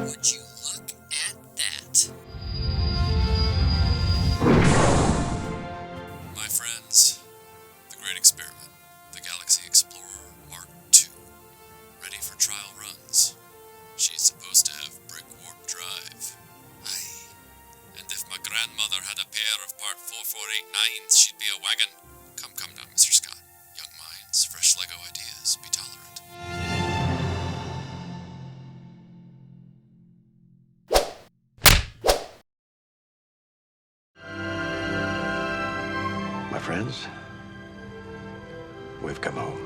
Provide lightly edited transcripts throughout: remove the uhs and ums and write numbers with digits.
Would you look at that? My friends, the great experiment, the Galaxy Explorer Mark II, ready for trial runs. She's supposed to have brick warp drive. Aye. And if my grandmother had a pair of Part 4489s, she'd be a wagon. Come now, Mr. Scott. Young minds, fresh Lego ideas, be tolerant. My friends, we've come home.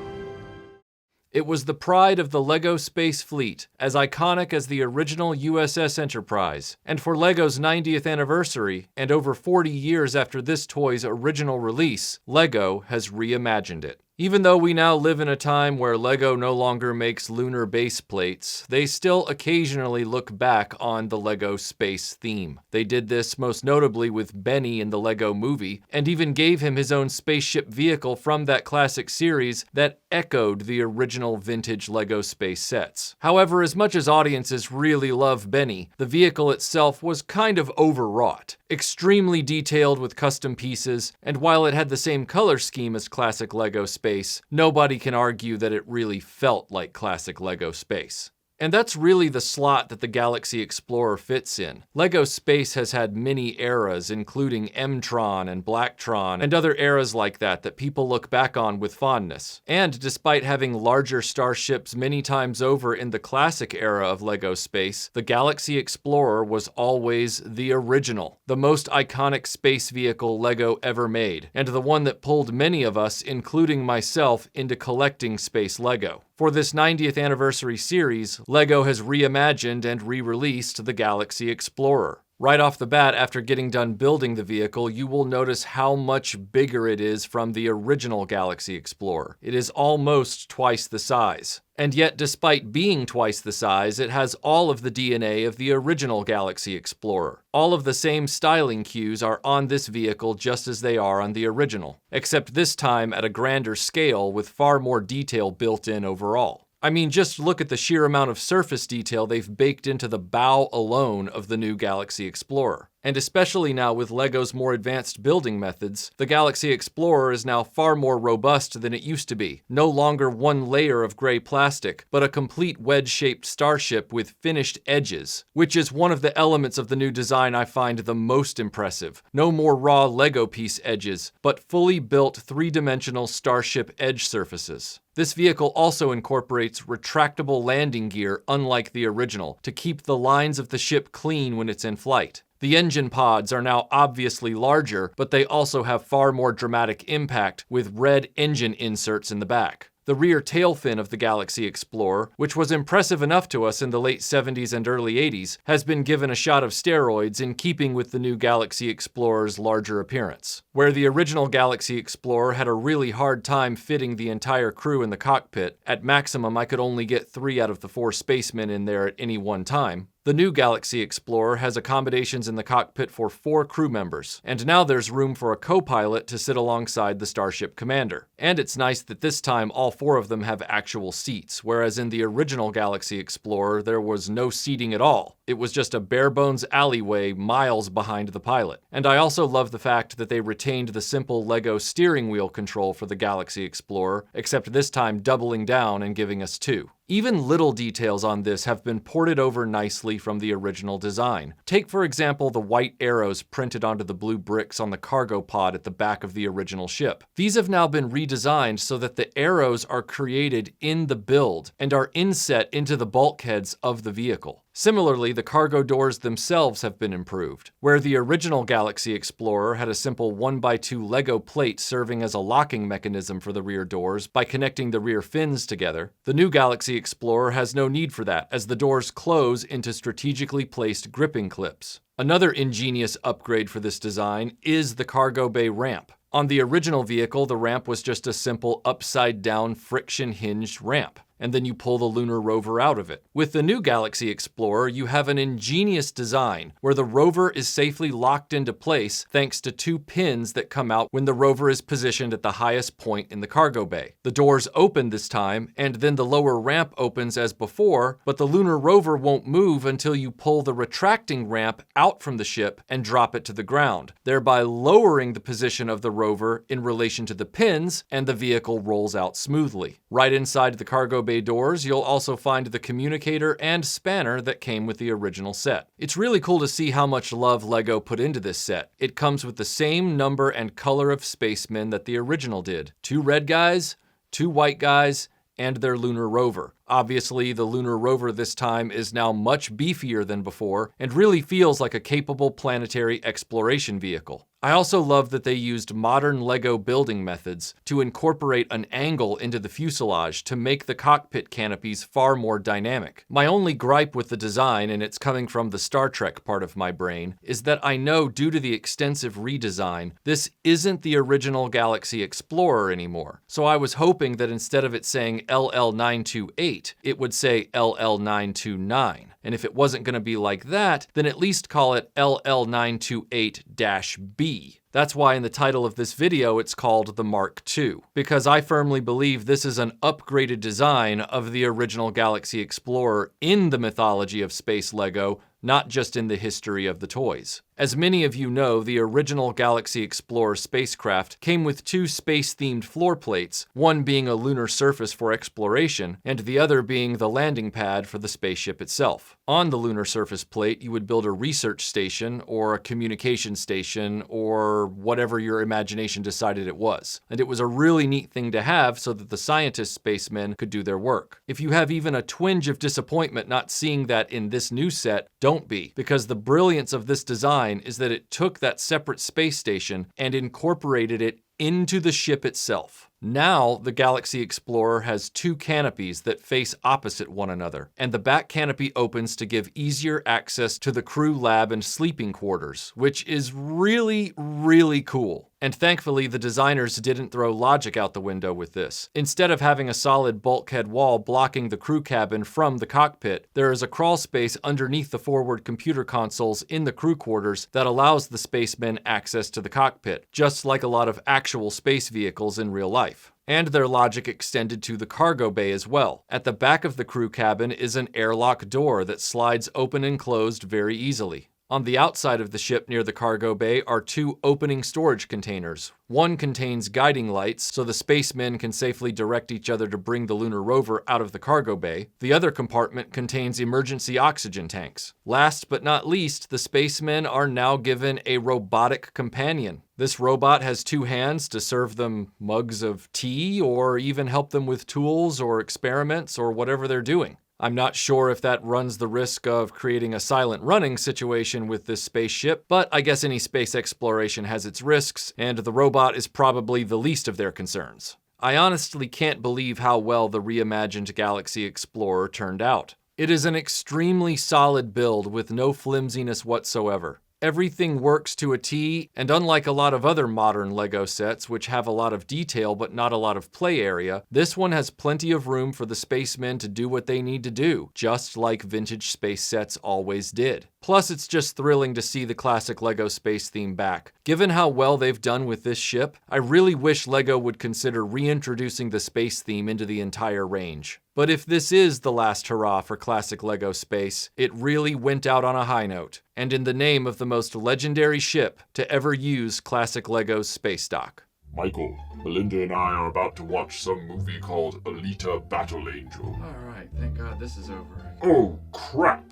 It was the pride of the LEGO Space Fleet, as iconic as the original USS Enterprise. And for LEGO's 90th anniversary, and over 40 years after this toy's original release, LEGO has reimagined it. Even though we now live in a time where LEGO no longer makes lunar base plates, they still occasionally look back on the LEGO space theme. They did this most notably with Benny in the LEGO Movie, and even gave him his own spaceship vehicle from that classic series that echoed the original vintage LEGO space sets. However, as much as audiences really love Benny, the vehicle itself was kind of overwrought. Extremely detailed with custom pieces, and while it had the same color scheme as classic LEGO space, nobody can argue that it really felt like classic LEGO space. And that's really the slot that the Galaxy Explorer fits in. LEGO Space has had many eras, including M-Tron and Blacktron, and other eras like that people look back on with fondness. And despite having larger starships many times over in the classic era of LEGO Space, the Galaxy Explorer was always the original, the most iconic space vehicle LEGO ever made, and the one that pulled many of us, including myself, into collecting space LEGO. For this 90th anniversary series, LEGO has reimagined and re-released the Galaxy Explorer. Right off the bat, after getting done building the vehicle, you will notice how much bigger it is from the original Galaxy Explorer. It is almost twice the size. And yet, despite being twice the size, it has all of the DNA of the original Galaxy Explorer. All of the same styling cues are on this vehicle just as they are on the original, except this time at a grander scale with far more detail built in overall. I mean, just look at the sheer amount of surface detail they've baked into the bow alone of the new Galaxy Explorer. And especially now with LEGO's more advanced building methods, the Galaxy Explorer is now far more robust than it used to be. No longer one layer of gray plastic, but a complete wedge-shaped starship with finished edges, which is one of the elements of the new design I find the most impressive. No more raw LEGO piece edges, but fully built three-dimensional starship edge surfaces. This vehicle also incorporates retractable landing gear unlike the original, to keep the lines of the ship clean when it's in flight. The engine pods are now obviously larger, but they also have far more dramatic impact with red engine inserts in the back. The rear tail fin of the Galaxy Explorer, which was impressive enough to us in the late 70s and early 80s, has been given a shot of steroids in keeping with the new Galaxy Explorer's larger appearance. Where the original Galaxy Explorer had a really hard time fitting the entire crew in the cockpit, at maximum I could only get 3 out of the 4 spacemen in there at any one time, the new Galaxy Explorer has accommodations in the cockpit for 4 crew members, and now there's room for a co-pilot to sit alongside the Starship Commander. And it's nice that this time all 4 of them have actual seats, whereas in the original Galaxy Explorer there was no seating at all. It was just a bare-bones alleyway miles behind the pilot. And I also love the fact that they retained the simple LEGO steering wheel control for the Galaxy Explorer, except this time doubling down and giving us 2. Even little details on this have been ported over nicely from the original design. Take, for example, the white arrows printed onto the blue bricks on the cargo pod at the back of the original ship. These have now been redesigned so that the arrows are created in the build and are inset into the bulkheads of the vehicle. Similarly, the cargo doors themselves have been improved. Where the original Galaxy Explorer had a simple 1x2 LEGO plate serving as a locking mechanism for the rear doors by connecting the rear fins together, the new Galaxy Explorer has no need for that, as the doors close into strategically placed gripping clips. Another ingenious upgrade for this design is the cargo bay ramp. On the original vehicle, the ramp was just a simple upside-down friction-hinged ramp. and then you pull the lunar rover out of it. With the new Galaxy Explorer, you have an ingenious design where the rover is safely locked into place thanks to 2 pins that come out when the rover is positioned at the highest point in the cargo bay. The doors open this time, and then the lower ramp opens as before, but the lunar rover won't move until you pull the retracting ramp out from the ship and drop it to the ground, thereby lowering the position of the rover in relation to the pins, and the vehicle rolls out smoothly. Right inside the cargo bay doors, you'll also find the communicator and spanner that came with the original set. It's really cool to see how much love LEGO put into this set. It comes with the same number and color of spacemen that the original did. 2 red guys, 2 white guys, and their lunar rover. Obviously, the lunar rover this time is now much beefier than before and really feels like a capable planetary exploration vehicle. I also love that they used modern LEGO building methods to incorporate an angle into the fuselage to make the cockpit canopies far more dynamic. My only gripe with the design, and it's coming from the Star Trek part of my brain, is that I know due to the extensive redesign, this isn't the original Galaxy Explorer anymore. So I was hoping that instead of it saying LL928, it would say LL929. And if it wasn't going to be like that, then at least call it LL928-B. That's why in the title of this video it's called the Mark II, because I firmly believe this is an upgraded design of the original Galaxy Explorer in the mythology of space LEGO, not just in the history of the toys. As many of you know, the original Galaxy Explorer spacecraft came with 2 space-themed floor plates, one being a lunar surface for exploration, and the other being the landing pad for the spaceship itself. On the lunar surface plate, you would build a research station, or a communication station, or whatever your imagination decided it was. And it was a really neat thing to have so that the scientist spacemen could do their work. If you have even a twinge of disappointment not seeing that in this new set, don't be, because the brilliance of this design is that it took that separate space station and incorporated it into the ship itself. Now, the Galaxy Explorer has 2 canopies that face opposite one another, and the back canopy opens to give easier access to the crew lab and sleeping quarters, which is really, really cool. And thankfully, the designers didn't throw logic out the window with this. Instead of having a solid bulkhead wall blocking the crew cabin from the cockpit, there is a crawl space underneath the forward computer consoles in the crew quarters that allows the spacemen access to the cockpit, just like a lot of actual space vehicles in real life. And their logic extended to the cargo bay as well. At the back of the crew cabin is an airlock door that slides open and closed very easily. On the outside of the ship near the cargo bay are 2 opening storage containers. One contains guiding lights, so the spacemen can safely direct each other to bring the lunar rover out of the cargo bay. The other compartment contains emergency oxygen tanks. Last but not least, the spacemen are now given a robotic companion. This robot has 2 hands to serve them mugs of tea, or even help them with tools or experiments or whatever they're doing. I'm not sure if that runs the risk of creating a silent running situation with this spaceship, but I guess any space exploration has its risks, and the robot is probably the least of their concerns. I honestly can't believe how well the reimagined Galaxy Explorer turned out. It is an extremely solid build with no flimsiness whatsoever. Everything works to a T, and unlike a lot of other modern LEGO sets, which have a lot of detail but not a lot of play area, this one has plenty of room for the spacemen to do what they need to do, just like vintage space sets always did. Plus, it's just thrilling to see the classic LEGO space theme back. Given how well they've done with this ship, I really wish LEGO would consider reintroducing the space theme into the entire range. But if this is the last hurrah for classic LEGO space, it really went out on a high note, and in the name of the most legendary ship to ever use classic LEGO's space dock. Michael, Belinda and I are about to watch some movie called Alita Battle Angel. Alright, thank God this is over. Oh, crap!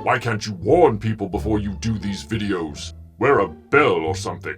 Why can't you warn people before you do these videos? Wear a bell or something.